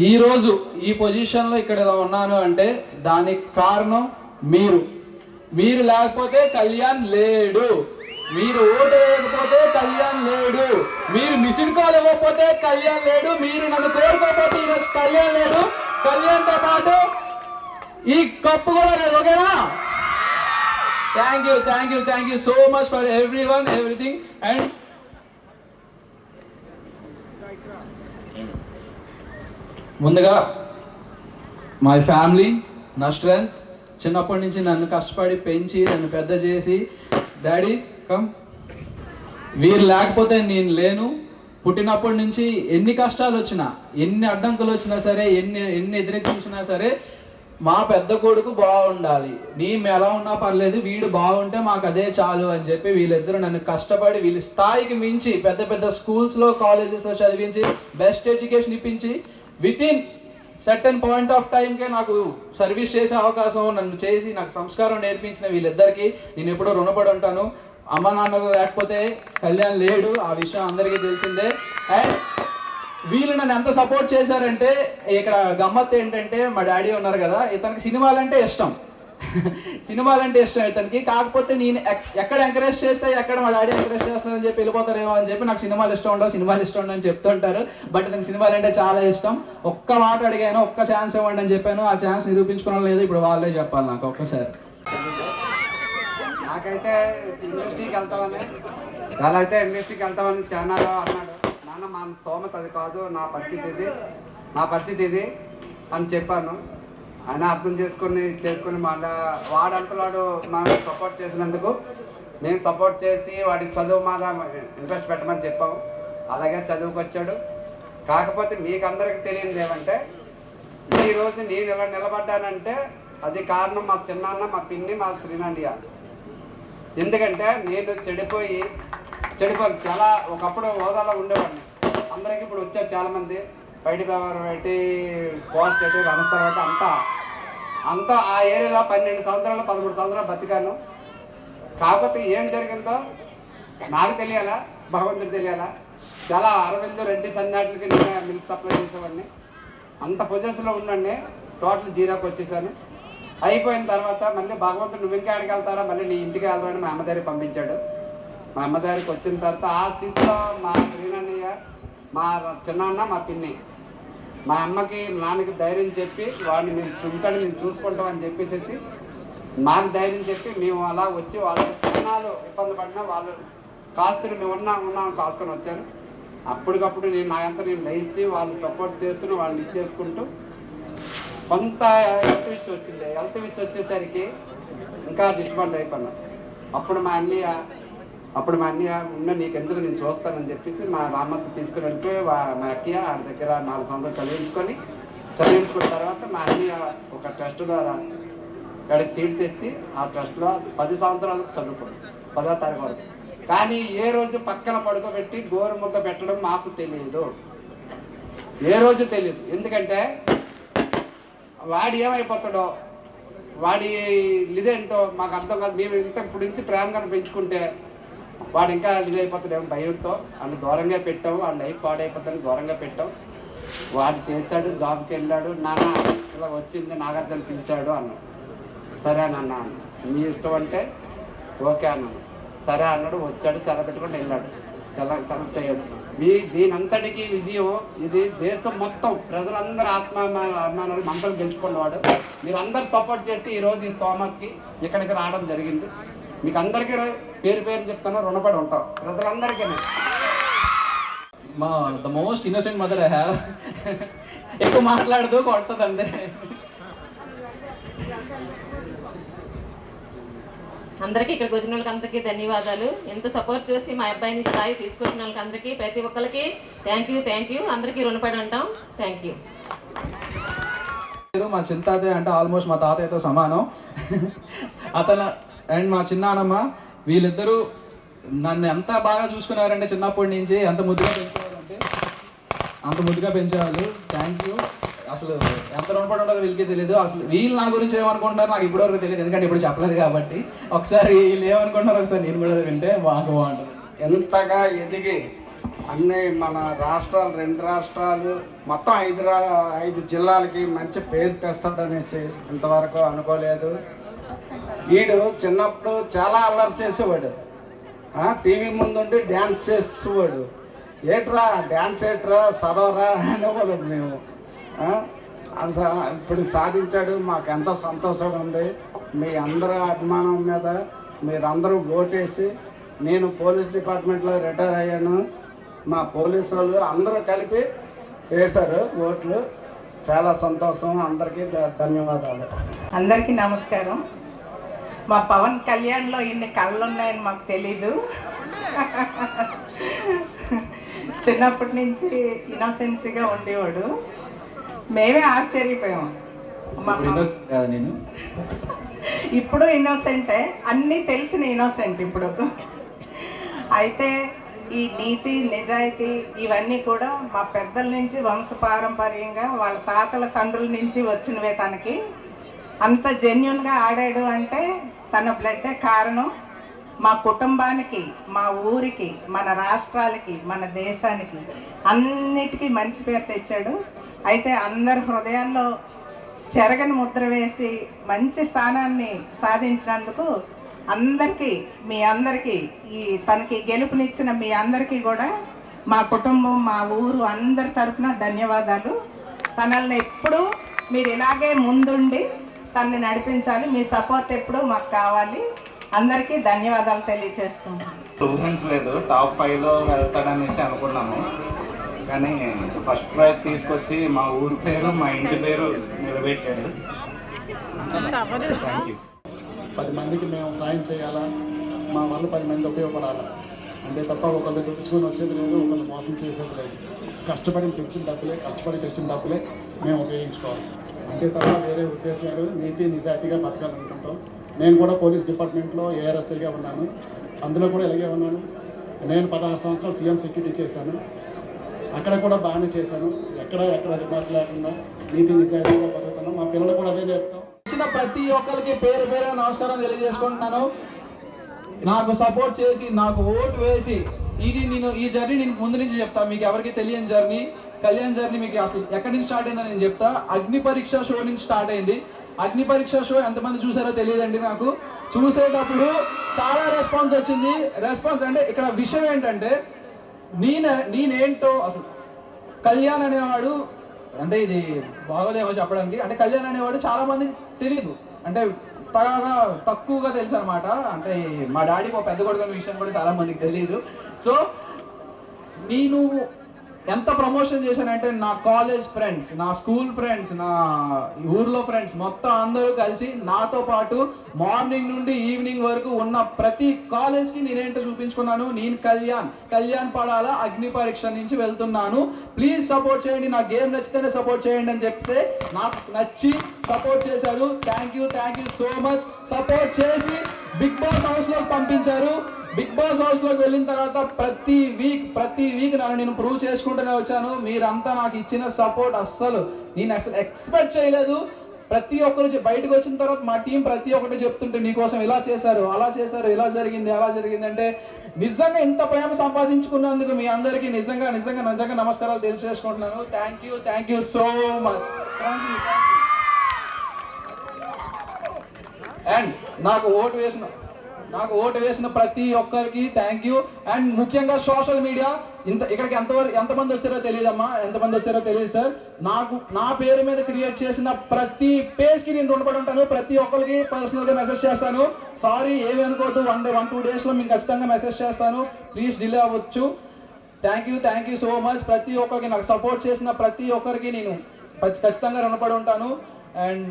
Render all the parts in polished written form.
ఈరోజు ఈ పొజిషన్లో ఇక్కడ ఉన్నాను అంటే దానికి కారణం మీరు లేకపోతే కళ్యాణ్ లేడు, మీరు ఓటు వేయకపోతే కళ్యాణ్ లేడు, మీరు మిస్డ్ కాల్ ఇవ్వకపోతే కళ్యాణ్ లేడు, మీరు నన్ను కోరుకోకపోతే ఈరోజు కళ్యాణ్ లేడు. కళ్యాణ్తో పాటు ఈ కప్పు కూడా లేదు. ఓకేనా? Thank you so much for everyone everything. And ముందుగా మై ఫ్యామిలీ, నా స్ట్రెంత్, చిన్నప్పటి నుంచి నన్ను కష్టపడి పెంచి నన్ను పెద్ద చేసి డాడీ కమ్, వీరు లేకపోతే నేను లేను. పుట్టినప్పటి నుంచి ఎన్ని కష్టాలు వచ్చినా, ఎన్ని అడ్డంకులు వచ్చినా సరే, ఎన్ని ఎదురు చూసినా సరే, మా పెద్ద కొడుకు బాగుండాలి, మేము ఎలా ఉన్నా పర్లేదు, వీడు బాగుంటే మాకు అదే చాలు అని చెప్పి వీళ్ళిద్దరూ నన్ను కష్టపడి వీళ్ళ స్థాయికి మించి పెద్ద పెద్ద స్కూల్స్లో కాలేజెస్లో చదివించి బెస్ట్ ఎడ్యుకేషన్ ఇప్పించి వితిన్ సర్టెన్ పాయింట్ ఆఫ్ టైంకే నాకు సర్వీస్ చేసే అవకాశం నన్ను చేసి నాకు సంస్కారం నేర్పించిన వీళ్ళిద్దరికి నేను ఎప్పుడో రుణపడి ఉంటాను. అమ్మ నాన్న లేకపోతే కళ్యాణ్ లేడు, ఆ విషయం అందరికీ తెలిసిందే. అండ్ వీళ్ళు నన్ను ఎంత సపోర్ట్ చేశారంటే, ఇక్కడ గమ్మత్ ఏంటంటే మా డాడీ ఉన్నారు కదా, ఇతనికి సినిమాలంటే ఇష్టం ఇతనికి. కాకపోతే నేను ఎక్కడ ఎంకరేజ్ చేస్తే ఎక్కడ మా డాడీ ఎంకరేజ్ చేస్తారని చెప్పి వెళ్ళిపోతారేమో అని చెప్పి నాకు సినిమాలు ఇష్టం ఉండవు అని చెప్తుంటారు. బట్ ఇతనికి సినిమాలు అంటే చాలా ఇష్టం. ఒక్క మాట అడిగాను, ఒక్క ఛాన్స్ ఇవ్వండి అని చెప్పాను. ఆ ఛాన్స్ నిరూపించుకోవడం లేదు, ఇప్పుడు వాళ్ళే చెప్పాలి నాకు ఒక్కసారి. నాకైతే ఇండస్ట్రీకి వెళ్తామని ఛానల్ అన్నాడు. నాన్న మా స్తోమత అది కాదు, నా పరిస్థితి ఇది అని చెప్పాను. ఆయన అర్థం చేసుకుని మళ్ళీ వాడంతలాడు మనం సపోర్ట్ చేసినందుకు మేము సపోర్ట్ చేసి వాడికి చదువు మళ్ళా ఇంట్రెస్ట్ పెట్టమని చెప్పాము. అలాగే చదువుకు వచ్చాడు. కాకపోతే మీకు అందరికీ తెలియదు ఏమంటే, ఈరోజు నేను ఇలా నిలబడ్డానంటే అది కారణం మా చిన్నాన్న, మా పిన్ని, మా శ్రీనండియ. ఎందుకంటే నేను చెడిపోయి చాలా ఒకప్పుడు హోదాలో ఉండేవాడిని. అందరికీ ఇప్పుడు వచ్చారు చాలామంది, బయట వ్యవహారం పెట్టి పోస్ట్ పెట్టి రణస్థలం అంతా ఆ ఏరియాలో 12 సంవత్సరాలు 13 సంవత్సరాలు బతికాను. కాకపోతే ఏం జరిగిందో నాకు తెలియాలా, భగవంతుడు తెలియాలా. చాలా అరవింద్ రెడ్డి సన్నాటికి నేను మిల్క్ సప్లై చేసేవాడిని. అంత పొజిషన్లో ఉండండి, టోటల్ జీరోకి వచ్చేసాను. అయిపోయిన తర్వాత మళ్ళీ భగవంతుడు నువ్వు ఇంకా అడిగి వెళ్తారా, మళ్ళీ నీ ఇంటికి వెళ్తారని మా అమ్మదారికి పంపించాడు. మా అమ్మదారికి వచ్చిన తర్వాత ఆ స్థితిలో మా శ్రీనన్నయ్య, మా చిన్నాన్న, మా పిన్ని, మా అమ్మకి నాన్నకి ధైర్యం చెప్పి వాడిని మేము చూసుకుంటామని చెప్పేసి మాకు ధైర్యం చెప్పి మేము అలా వచ్చి వాళ్ళకి చిన్నాలు ఇబ్బంది పడినా వాళ్ళు కాస్తుని మేము ఉన్నాం కాసుకొని వచ్చాను. అప్పటికప్పుడు నేను లేచి వాళ్ళు సపోర్ట్ చేస్తూ వాళ్ళని ఇచ్చేసుకుంటూ కొంత హెల్త్ ఇష్యూ వచ్చేసరికి ఇంకా డిస్టర్బెంట్ అయిపోయినా. అప్పుడు మా అన్నయ్య ఉన్న నీకెందుకు నేను చూస్తానని చెప్పేసి మా రామత్త తీసుకుని వెళ్తే మా అక్కయ్య ఆడి దగ్గర 4 సంవత్సరాలు చదివించుకున్న తర్వాత మా అన్నయ్య ఒక ట్రస్ట్ ద్వారా వాడికి సీట్ తెచ్చి ఆ ట్రస్ట్లో 10 సంవత్సరాలు చదువుకోండి, 10వ తరగతి వరకు. కానీ ఏ రోజు పక్కన పడుకోబెట్టి గోరు ముద్ద పెట్టడం మాకు తెలియదు, ఏ రోజు తెలియదు. ఎందుకంటే వాడు ఏమైపోతాడో, వాడి ఇదేంటో మాకు అర్థం కాదు. మేము ఇప్పుడు నుంచి ప్రేమగా పెంచుకుంటే వాడు ఇంకా ఇదైపోతాడేమో భయంతో వాళ్ళు దూరంగా పెట్టాము. వాడి లైఫ్ పాడైపోతాడని దూరంగా పెట్టాం. వాడు చేశాడు, జాబ్కి వెళ్ళాడు. నాన్న ఇలా వచ్చింది, నాగార్జున పిలిచాడు అన్నాడు. సరే నాన్న మీ ఇష్టం అంటే ఓకే అన్నాడు. సరే అన్నాడు, వచ్చాడు, సెలవు పెట్టుకొని వెళ్ళాడు, సెలెక్ట్ అయ్యాడు. దీనంతటికీ విజయం ఇది దేశం మొత్తం ప్రజలందరూ అభిమానాలు మంటలు గెలుచుకున్నవాడు. మీరు అందరు సపోర్ట్ చేస్తే ఈరోజు ఈ స్తోమకి ఇక్కడికి రావడం జరిగింది. మీకు అందరికీ పేరు చెప్తాను, రుణపడి ఉంటాం ప్రజలందరికీ. The most innocent mother I have. ఎక్కువ మాట్లాడదు, కొట్టదు అంతే. అందరికీ ఇక్కడికి వచ్చిన వాళ్ళకి అందరికీ ధన్యవాదాలు. ఎంత సపోర్ట్ చేసి మా అబ్బాయిని స్థాయి తీసుకొచ్చిన వాళ్ళకి అందరికీ ప్రతి ఒక్కరికి థ్యాంక్ యూ. అందరికీ రుణపడి ఉంటాం. Thank you. మా చిన్న తాతయ్య అంటే ఆల్మోస్ట్ మా తాతయ్యతో సమానం. అతను అండ్ మా చిన్నానమ్మ, వీళ్ళిద్దరూ నన్ను ఎంత బాగా చూసుకున్నారంటే చిన్నప్పటి నుంచి అంత ముద్దుగా పెంచేవాళ్ళు. Thank you. అసలు ఎంత రుణపడి ఉండదో వీళ్ళకి తెలియదు. అసలు వీళ్ళు నా గురించి ఏమనుకుంటున్నారు నాకు ఇప్పటివరకు తెలియదు, ఎందుకంటే ఇప్పుడు చెప్పలేదు కాబట్టి. ఒకసారి వీళ్ళు ఏమనుకుంటున్నారు ఒకసారి నేను కూడా వింటే మాకు బాగుంటుంది. ఎంతగా ఎదిగి అన్నీ మన రాష్ట్రాలు 2 రాష్ట్రాలు మొత్తం 5 జిల్లాలకి మంచి పేరు తెస్తాడనేసి ఇంతవరకు అనుకోలేదు. వీడు చిన్నప్పుడు చాలా అల్లరి చేసేవాడు. టీవీ ముందుండి డ్యాన్స్ చేసేవాడు. ఏట్రా డ్యాన్స్ ఏట్రా చదవరా అనేవాడు మేము. అంత ఇప్పుడు సాధించాడు. మాకు ఎంతో సంతోషంగా ఉంది. మీ అందరూ అభిమానం మీద మీరందరూ ఓటేసి, నేను పోలీస్ డిపార్ట్మెంట్లో రిటైర్ అయ్యాను. మా పోలీసు వాళ్ళు అందరూ కలిపి వేశారు ఓట్లు. చాలా సంతోషం. అందరికీ ధన్యవాదాలు. అందరికీ నమస్కారం. మా పవన్ కళ్యాణ్లో ఇన్ని కళ్ళు ఉన్నాయని మాకు తెలీదు. చిన్నప్పటి నుంచి ఇన్నోసెన్సీగా ఉండేవాడు. మేమే ఆశ్చర్యపోయాం. నేను ఇప్పుడు ఇన్నోసెంటే, అన్నీ తెలిసిన ఇన్నోసెంట్ ఇప్పుడు. అయితే ఈ నీతి నిజాయితీ ఇవన్నీ కూడా మా పెద్దల నుంచి వంశపారంపర్యంగా వాళ్ళ తాతల తండ్రుల నుంచి వచ్చినవే. తనకి అంత జెన్యున్గా ఆడాడు అంటే తన బ్లడ్డే కారణం. మా కుటుంబానికి, మా ఊరికి, మన రాష్ట్రాలకి, మన దేశానికి అన్నిటికీ మంచి పేరు తెచ్చాడు. అయితే అందరి హృదయాల్లో చెరగని ముద్ర వేసి మంచి స్థానాన్ని సాధించినందుకు అందరికీ, మీ అందరికీ, ఈ తనకి గెలుపునిచ్చిన మీ అందరికీ కూడా మా కుటుంబం, మా ఊరు అందరి తరఫున ధన్యవాదాలు. తనల్ని ఎప్పుడూ మీరు ఇలాగే ముందుండి తనని నడిపించాలి. మీ సపోర్ట్ ఎప్పుడు మాకు కావాలి. అందరికీ ధన్యవాదాలు తెలియజేస్తున్నాను. ఊహించలేదు టాప్ 5లో వెళ్తాడనేసి అనుకున్నాము. కానీ ఫస్ట్ ప్రైజ్ తీసుకొచ్చి మా ఊరి పేరు, మా ఇంటి పేరు నిలబెట్టాడు. Thank you. 10 మందికి మేము సాయం చేయాలా, మా వల్ల 10 మంది ఉపయోగపడాలా అంటే తప్ప ఒకళ్ళు తెచ్చుకొని వచ్చేది లేదు, ఒకళ్ళు మోసం చేసేది లేదు. కష్టపడి తెచ్చిన డబ్బులే మేము ఉపయోగించుకోవాలి. అంటే తప్ప వేరే ఉద్దేశాలు, నీతి నిజాయితీగా బతకాలనుకుంటాం. నేను కూడా పోలీస్ డిపార్ట్మెంట్లో ఏఆర్ఎస్ఐగా ఉన్నాను. అందులో కూడా ఇలాగే ఉన్నాను. నేను 16 సంవత్సరాలు సీఎం సెక్యూరిటీ చేశాను. అక్కడ కూడా బాగానే చేశాను. ఎక్కడ రిమార్క్ లేకుండా నీతి నిజాయితీగా బతుకుతున్నాం. మా పిల్లలు కూడా అదే చెప్తాం. వచ్చిన ప్రతి ఒక్కరికి పేరు పేరు నమస్కారం తెలియజేసుకుంటున్నాను. నాకు సపోర్ట్ చేసి, నాకు ఓటు వేసి, ఈ జర్నీ నేను ముందు నుంచి చెప్తాను. మీకు ఎవరికి తెలియని జర్నీ, కళ్యాణ్ జర్నీ మీకు అసలు ఎక్కడి నుంచి స్టార్ట్ అయిందని నేను చెప్తా. అగ్ని పరీక్ష షో నుంచి స్టార్ట్ అయింది. అగ్ని పరీక్ష షో ఎంతమంది చూసారో తెలియదండి. నాకు చూసేటప్పుడు చాలా రెస్పాన్స్ వచ్చింది. రెస్పాన్స్ అంటే ఇక్కడ విషయం ఏంటంటే, నేనేంటో అసలు కళ్యాణ్ అనేవాడు, అంటే ఇది బాగోదేమో చెప్పడానికి, అంటే కళ్యాణ్ అనేవాడు చాలా మందికి తెలియదు. అంటే తక్కువగా తెలుసు అనమాట. అంటే మా డాడీకి ఒక పెద్ద కొడుకు విషయం కూడా చాలా మందికి తెలియదు. సో నేను ఎంత ప్రమోషన్ చేశానంటే, నా కాలేజ్ ఫ్రెండ్స్, నా స్కూల్ ఫ్రెండ్స్, నా ఊర్లో ఫ్రెండ్స్ మొత్తం అందరూ కలిసి నాతో పాటు మార్నింగ్ నుండి ఈవినింగ్ వరకు ఉన్న ప్రతి కాలేజ్కి నేనేంటో చూపించుకున్నాను. నేను కళ్యాణ్ పడాలా అగ్ని పరీక్ష నుంచి వెళ్తున్నాను, ప్లీజ్ సపోర్ట్ చేయండి, నా గేమ్ నచ్చితేనే సపోర్ట్ చేయండి అని చెప్తే నాకు నచ్చి సపోర్ట్ చేశారు. Thank you so much. Support చేసి బిగ్ బాస్ హౌస్లోకి పంపించారు. బిగ్ బాస్ హౌస్లోకి వెళ్ళిన తర్వాత ప్రతి వీక్ నేను ప్రూవ్ చేసుకుంటూనే వచ్చాను. మీరంతా నాకు ఇచ్చిన సపోర్ట్ అస్సలు నేను ఎక్స్పెక్ట్ చేయలేదు. ప్రతి ఒక్కరు బయటకు వచ్చిన తర్వాత మా టీం ప్రతి ఒక్కటి చెప్తుంటే, నీకోసం ఇలా చేశారు, అలా చేశారు, ఇలా జరిగింది, అలా జరిగింది అంటే, నిజంగా ఇంత ప్రేమ సంపాదించుకున్నందుకు మీ అందరికీ నిజంగా నమస్కారాలు తెలియజేసుకుంటున్నాను. Thank you so much. And నాకు ఓటు వేసిన ప్రతి ఒక్కరికి థ్యాంక్ యూ. అండ్ ముఖ్యంగా సోషల్ మీడియా, ఇక్కడికి ఎంతమంది వచ్చారో తెలియదమ్మా, ఎంతమంది వచ్చారో తెలియదు సార్. నా పేరు మీద క్రియేట్ చేసిన ప్రతి పేజ్కి నేను రుణపడి ఉంటాను. ప్రతి ఒక్కరికి పర్సనల్గా మెసేజ్ చేస్తాను. సారీ ఏమి అనుకోవద్దు, 1-2 డేస్లో మీకు ఖచ్చితంగా మెసేజ్ చేస్తాను. ప్లీజ్ డిలే అవ్వచ్చు. Thank you so much. ప్రతి ఒక్కరికి, నాకు సపోర్ట్ చేసిన ప్రతి ఒక్కరికి నేను ఖచ్చితంగా రుణపడి ఉంటాను. అండ్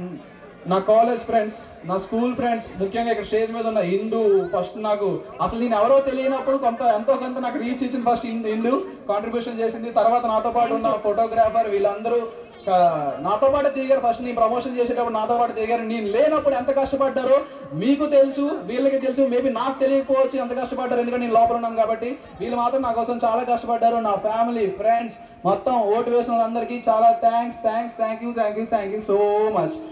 నా కాలేజ్ ఫ్రెండ్స్, నా స్కూల్ ఫ్రెండ్స్, ముఖ్యంగా ఇక్కడ స్టేజ్ మీద ఉన్న హిందూ, ఫస్ట్ నాకు అసలు నేను ఎవరో తెలియనప్పుడు ఎంతో కొంత నాకు రీచ్ ఇచ్చిన ఫస్ట్ హిందూ కాంట్రిబ్యూషన్ చేసింది. తర్వాత నాతో పాటు ఉన్న ఫోటోగ్రాఫర్, వీళ్ళందరూ నాతో పాటు తిరిగారు. ఫస్ట్ నేను ప్రమోషన్ చేసేటప్పుడు నాతో పాటు తిరిగారు. నేను లేనప్పుడు ఎంత కష్టపడ్డారో మీకు తెలుసు, వీళ్ళకి తెలుసు. మేబీ నాకు తెలియకపోవచ్చు ఎంత కష్టపడ్డారు, ఎందుకంటే నేను లోపల ఉన్నాను కాబట్టి. వీళ్ళు మాత్రం నా కోసం చాలా కష్టపడ్డారు. నా ఫ్యామిలీ, ఫ్రెండ్స్, మొత్తం ఓటు వేసిన వాళ్ళందరికీ చాలా thanks. Thank you so much.